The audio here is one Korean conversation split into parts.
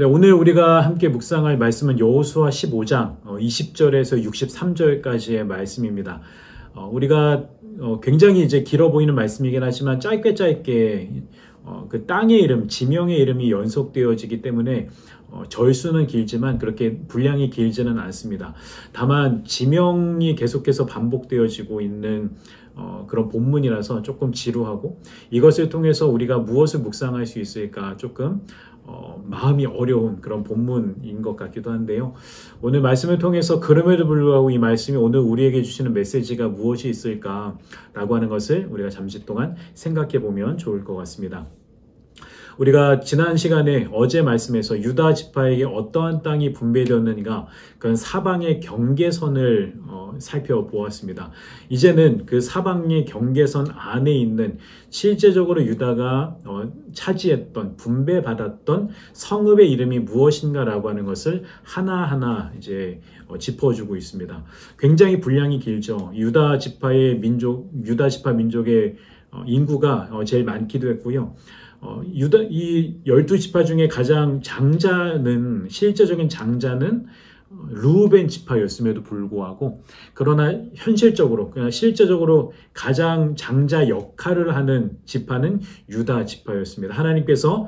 네, 오늘 우리가 함께 묵상할 말씀은 여호수아 15장 20절에서 63절까지의 말씀입니다. 우리가 굉장히 이제 길어 보이는 말씀이긴 하지만 짧게 그 땅의 이름, 지명의 이름이 연속되어지기 때문에 절수는 길지만 그렇게 분량이 길지는 않습니다. 다만 지명이 계속해서 반복되어지고 있는 그런 본문이라서 조금 지루하고, 이것을 통해서 우리가 무엇을 묵상할 수 있을까 조금 마음이 어려운 그런 본문인 것 같기도 한데요. 오늘 말씀을 통해서 그럼에도 불구하고 이 말씀이 오늘 우리에게 주시는 메시지가 무엇이 있을까라고 하는 것을 우리가 잠시 동안 생각해 보면 좋을 것 같습니다. 우리가 지난 시간에 어제 말씀에서 유다 지파에게 어떠한 땅이 분배되었는가, 그런 사방의 경계선을 살펴보았습니다. 이제는 그 사방의 경계선 안에 있는 실제적으로 유다가 차지했던, 분배받았던 성읍의 이름이 무엇인가라고 하는 것을 하나하나 이제 짚어주고 있습니다. 굉장히 분량이 길죠. 유다 지파 민족의 인구가 제일 많기도 했고요. 이 12지파 중에 가장 실제적인 장자는 르우벤 지파였음에도 불구하고, 그러나 실제적으로 가장 장자 역할을 하는 지파는 유다 지파였습니다. 하나님께서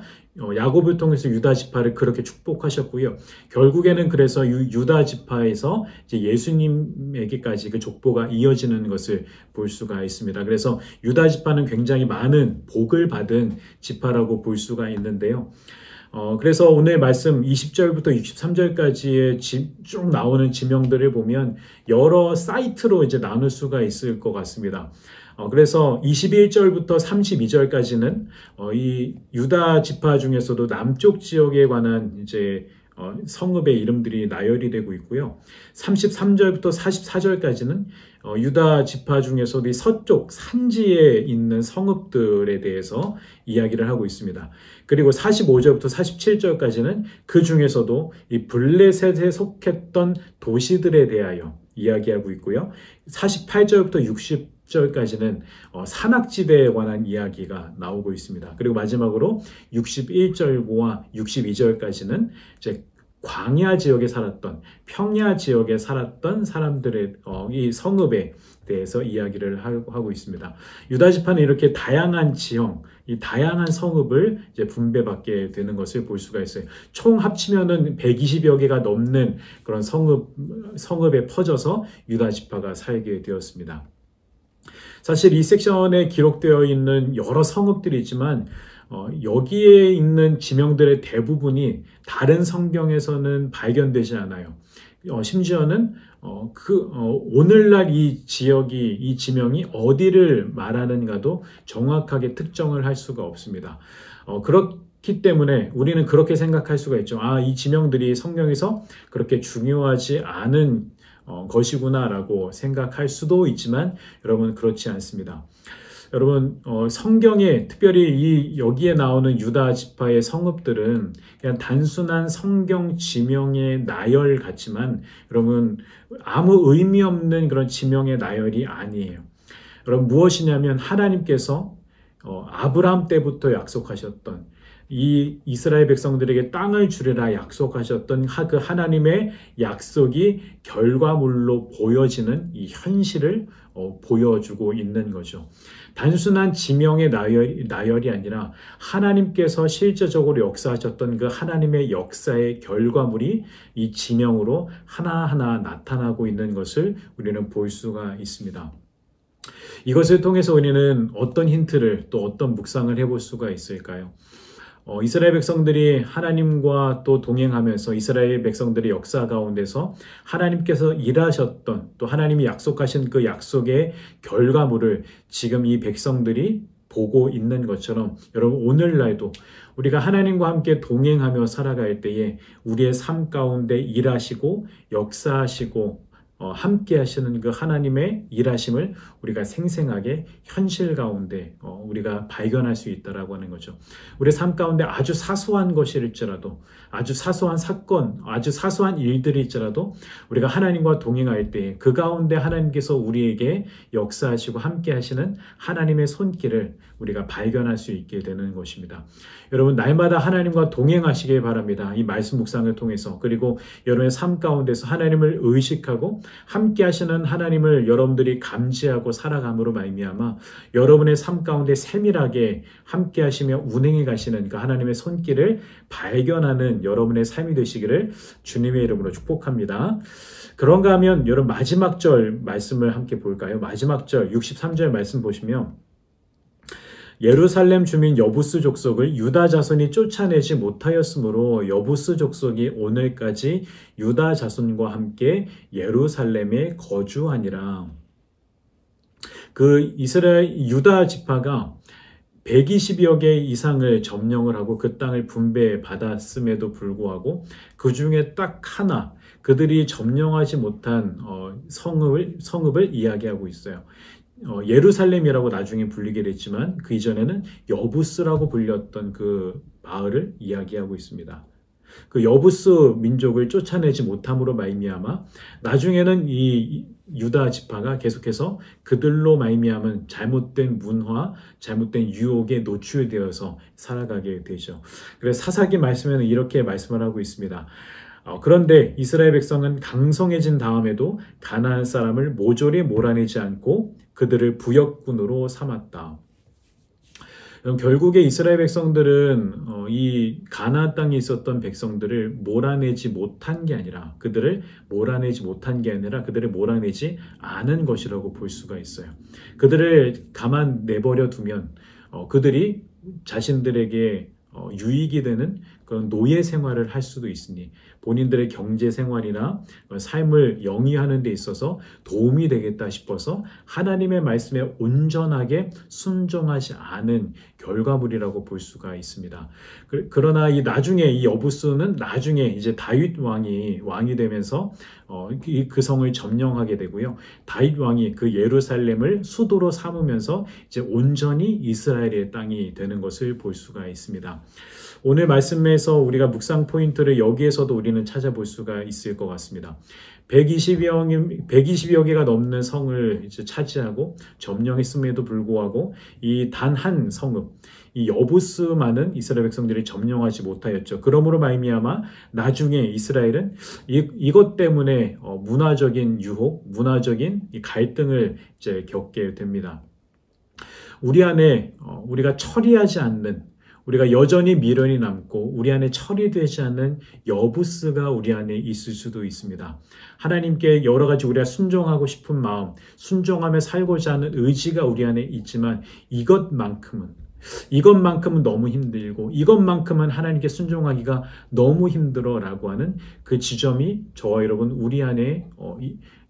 야곱을 통해서 유다 지파를 그렇게 축복하셨고요. 결국에는 그래서 유다 지파에서 이제 예수님에게까지 그 족보가 이어지는 것을 볼 수가 있습니다. 그래서 유다 지파는 굉장히 많은 복을 받은 지파라고 볼 수가 있는데요. 그래서 오늘 말씀 20절부터 63절까지의 쭉 나오는 지명들을 보면 여러 사이트로 이제 나눌 수가 있을 것 같습니다. 그래서 21절부터 32절까지는 이 유다 지파 중에서도 남쪽 지역에 관한 이제 성읍의 이름들이 나열이 되고 있고요. 33절부터 44절까지는 유다 지파 중에서도 이 서쪽 산지에 있는 성읍들에 대해서 이야기를 하고 있습니다. 그리고 45절부터 47절까지는 그 중에서도 이 블레셋에 속했던 도시들에 대하여 이야기하고 있고요. 48절부터 60절까지는 산악지대에 관한 이야기가 나오고 있습니다. 그리고 마지막으로 61절과 62절까지는 이제 광야 지역에 살았던, 평야 지역에 살았던 사람들의 이 성읍에 대해서 이야기를 하고 있습니다. 유다 지파는 이렇게 다양한 지형, 이 다양한 성읍을 이제 분배받게 되는 것을 볼 수가 있어요. 총 합치면은 120여 개가 넘는 그런 성읍에 퍼져서 유다 지파가 살게 되었습니다. 사실 이 섹션에 기록되어 있는 여러 성읍들이 있지만 여기에 있는 지명들의 대부분이 다른 성경에서는 발견되지 않아요. 심지어는 오늘날 이 지명이 어디를 말하는가도 정확하게 특정을 할 수가 없습니다. 그렇기 때문에 우리는 그렇게 생각할 수가 있죠. 이 지명들이 성경에서 그렇게 중요하지 않은 것이구나라고 생각할 수도 있지만, 여러분 그렇지 않습니다. 여러분 성경에 특별히 여기에 나오는 유다 지파의 성읍들은 그냥 단순한 성경 지명의 나열 같지만, 여러분 아무 의미 없는 그런 지명의 나열이 아니에요. 여러분 무엇이냐면, 하나님께서 아브라함 때부터 약속하셨던, 이 이스라엘 백성들에게 땅을 주리라 약속하셨던 그 하나님의 약속이 결과물로 보여지는 이 현실을 보여주고 있는 거죠. 단순한 지명의 나열이 아니라 하나님께서 실제적으로 역사하셨던 그 하나님의 역사의 결과물이 이 지명으로 하나하나 나타나고 있는 것을 우리는 볼 수가 있습니다. 이것을 통해서 우리는 어떤 힌트를, 또 어떤 묵상을 해볼 수가 있을까요? 이스라엘 백성들이 하나님과 또 동행하면서 이스라엘 백성들의 역사 가운데서 하나님께서 일하셨던, 또 하나님이 약속하신 그 약속의 결과물을 지금 이 백성들이 보고 있는 것처럼, 여러분 오늘날도 우리가 하나님과 함께 동행하며 살아갈 때에 우리의 삶 가운데 일하시고 역사하시고 함께 하시는 그 하나님의 일하심을 우리가 생생하게 현실 가운데 우리가 발견할 수 있다라고 하는 거죠. 우리 삶 가운데 아주 사소한 것일지라도, 아주 사소한 사건, 아주 사소한 일들일지라도 우리가 하나님과 동행할 때 그 가운데 하나님께서 우리에게 역사하시고 함께 하시는 하나님의 손길을 우리가 발견할 수 있게 되는 것입니다. 여러분, 날마다 하나님과 동행하시길 바랍니다. 이 말씀 묵상을 통해서. 그리고 여러분의 삶 가운데서 하나님을 의식하고 함께 하시는 하나님을 여러분들이 감지하고 살아감으로 말미암아 여러분의 삶 가운데 세밀하게 함께 하시며 운행해 가시는 그 하나님의 손길을 발견하는 여러분의 삶이 되시기를 주님의 이름으로 축복합니다. 그런가 하면 여러분 마지막 절 말씀을 함께 볼까요? 마지막 절 63절 말씀 보시면 예루살렘 주민 여부스 족속을 유다 자손이 쫓아내지 못하였으므로 여부스 족속이 오늘까지 유다 자손과 함께 예루살렘에 거주하니라. 그 이스라엘 유다 지파가 120여 개 이상을 점령을 하고 그 땅을 분배받았음에도 불구하고 그 중에 딱 하나 그들이 점령하지 못한 성읍을 이야기하고 있어요. 예루살렘이라고 나중에 불리게 됐지만 그 이전에는 여부스라고 불렸던 그 마을을 이야기하고 있습니다. 그 여부스 민족을 쫓아내지 못함으로 말미암아 나중에는 이 유다 지파가 계속해서 그들로 말미암은 잘못된 문화, 잘못된 유혹에 노출되어서 살아가게 되죠. 그래서 사사기 말씀에는 이렇게 말씀을 하고 있습니다. 그런데 이스라엘 백성은 강성해진 다음에도 가나안 사람을 모조리 몰아내지 않고 그들을 부역군으로 삼았다. 결국에 이스라엘 백성들은 이 가나안 땅에 있었던 백성들을 몰아내지 못한 게 아니라 그들을 몰아내지 않은 것이라고 볼 수가 있어요. 그들을 가만 내버려 두면 그들이 자신들에게 유익이 되는 그런 노예 생활을 할 수도 있으니 본인들의 경제 생활이나 삶을 영위하는 데 있어서 도움이 되겠다 싶어서 하나님의 말씀에 온전하게 순종하지 않은 결과물이라고 볼 수가 있습니다. 그러나 나중에 이 여부스는 나중에 이제 다윗 왕이 되면서 그 성을 점령하게 되고요. 다윗 왕이 그 예루살렘을 수도로 삼으면서 이제 온전히 이스라엘의 땅이 되는 것을 볼 수가 있습니다. 오늘 말씀에서 우리가 묵상 포인트를 여기에서도 우리는 찾아볼 수가 있을 것 같습니다. 120여 개가 넘는 성을 이제 차지하고 점령했음에도 불구하고 이 단 한 성읍, 이 여부스만은 이스라엘 백성들이 점령하지 못하였죠. 그러므로 말미암아 나중에 이스라엘은 이것 때문에 문화적인 유혹, 문화적인 갈등을 이제 겪게 됩니다. 우리 안에 우리가 처리하지 않는, 우리가 여전히 미련이 남고 우리 안에 처리되지 않는 여부스가 우리 안에 있을 수도 있습니다. 하나님께 여러 가지 우리가 순종하고 싶은 마음, 순종하며 살고자 하는 의지가 우리 안에 있지만 이것만큼은 너무 힘들고 이것만큼은 하나님께 순종하기가 너무 힘들어라고 하는 그 지점이 저와 여러분 우리 안에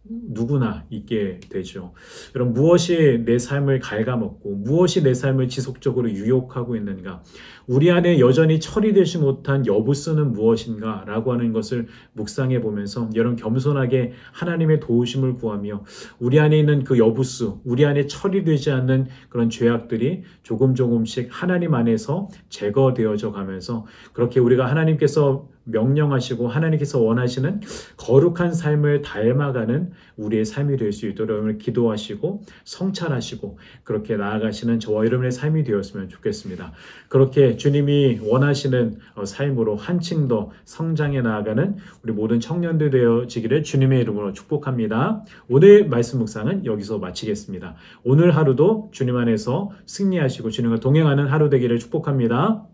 누구나 있게 되죠. 여러분, 무엇이 내 삶을 갉아먹고 무엇이 내 삶을 지속적으로 유혹하고 있는가, 우리 안에 여전히 처리되지 못한 여부스는 무엇인가 라고 하는 것을 묵상해 보면서 여러분 겸손하게 하나님의 도우심을 구하며 우리 안에 있는 그 여부스, 우리 안에 처리되지 않는 그런 죄악들이 조금씩 하나님 안에서 제거되어져 가면서 그렇게 우리가 하나님께서 명령하시고 하나님께서 원하시는 거룩한 삶을 닮아가는 우리의 삶이 될 수 있도록 여러분을 기도하시고 성찰하시고 그렇게 나아가시는 저와 여러분의 삶이 되었으면 좋겠습니다. 그렇게 주님이 원하시는 삶으로 한층 더 성장해 나아가는 우리 모든 청년들 되어지기를 주님의 이름으로 축복합니다. 오늘 말씀 묵상은 여기서 마치겠습니다. 오늘 하루도 주님 안에서 승리하시고 주님과 동행하는 하루 되기를 축복합니다.